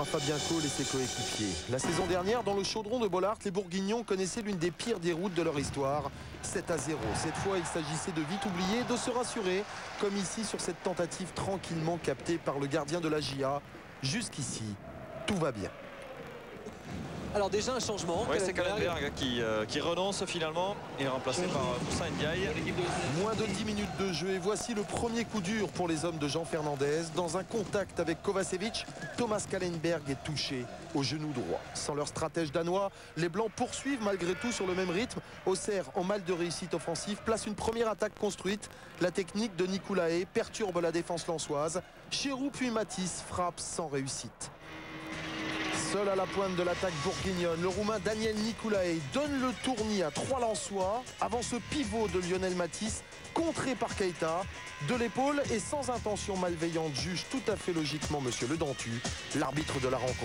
Fabien Cole et ses coéquipiers. La saison dernière, dans le chaudron de Bollaert, les Bourguignons connaissaient l'une des pires déroutes de leur histoire. 7-0. Cette fois, il s'agissait de vite oublier, de se rassurer, comme ici sur cette tentative tranquillement captée par le gardien de la GIA. Jusqu'ici, tout va bien. Alors déjà un changement. Oui, c'est Kallenberg qui renonce finalement et est remplacé par Moussa Ndiaye. Moins de 10 minutes de jeu et voici le premier coup dur pour les hommes de Jean Fernandez. Dans un contact avec Kovacevic, Thomas Kallenberg est touché au genou droit. Sans leur stratège danois, les Blancs poursuivent malgré tout sur le même rythme. Auxerre, en mal de réussite offensive, place une première attaque construite. La technique de Nicolae perturbe la défense lensoise. Chéroux puis Matisse frappe sans réussite. Seul à la pointe de l'attaque bourguignonne, le Roumain Daniel Nicolae donne le tournis à 3 Lensois avant ce pivot de Lionel Matisse, contré par Keita, de l'épaule et sans intention malveillante, juge tout à fait logiquement Monsieur Le Dentu, l'arbitre de la rencontre.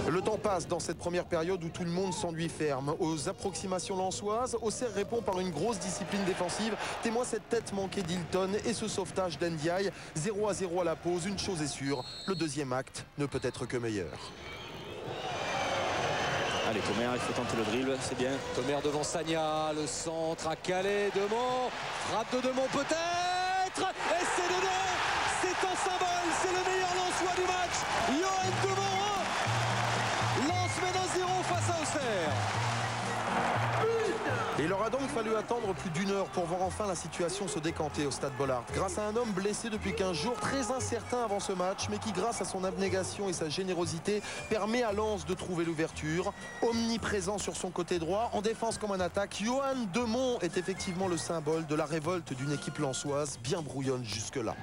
Le temps passe dans cette première période où tout le monde s'ennuie ferme. Aux approximations lensoises, Auxerre répond par une grosse discipline défensive. Témoin cette tête manquée d'Hilton et ce sauvetage d'Ndiaye. 0-0 à la pause, une chose est sûre, le deuxième acte ne peut être que meilleur. Allez, Comer, il faut tenter le dribble, c'est bien. Comer devant Sagna, le centre à Calais, Demont, frappe de Demont peut-être, et c'est Demont, c'est un symbole, c'est le meilleur Lensois du match, Johan Demont. Mène à 0 face à Auxerre. Il aura donc fallu attendre plus d'une heure pour voir enfin la situation se décanter au stade Bollaert. Grâce à un homme blessé depuis 15 jours, très incertain avant ce match, mais qui grâce à son abnégation et sa générosité permet à Lens de trouver l'ouverture. Omniprésent sur son côté droit, en défense comme en attaque, Johan Demont est effectivement le symbole de la révolte d'une équipe lensoise bien brouillonne jusque-là.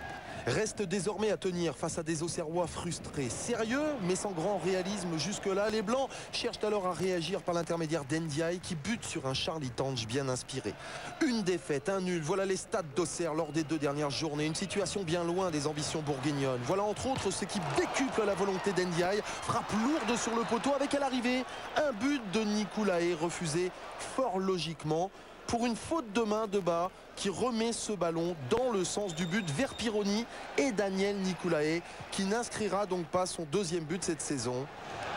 Reste désormais à tenir face à des Auxerrois frustrés. Sérieux, mais sans grand réalisme jusque-là. Les Blancs cherchent alors à réagir par l'intermédiaire d'Ndiaye qui bute sur un Charlie Tange bien inspiré. Une défaite, un nul. Voilà les stats d'Auxerre lors des 2 dernières journées. Une situation bien loin des ambitions bourguignonnes. Voilà entre autres ce qui décuple la volonté d'Ndiaye. Frappe lourde sur le poteau avec à l'arrivée un but de Nicolae refusé fort logiquement pour une faute de main de bas qui remet ce ballon dans le sens du but vers Pironi et Daniel Nicolae qui n'inscrira donc pas son deuxième but cette saison.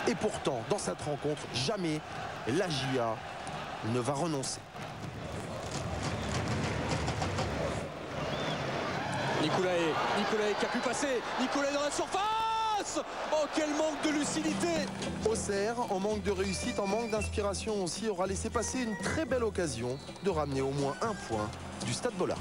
Et pourtant, dans cette rencontre, jamais la GIA ne va renoncer. Nicolae qui a pu passer, Nicolae dans la surface. Oh, quel manque de lucidité! Auxerre, en manque de réussite, en manque d'inspiration aussi, aura laissé passer une très belle occasion de ramener au moins un point du stade Bollaert.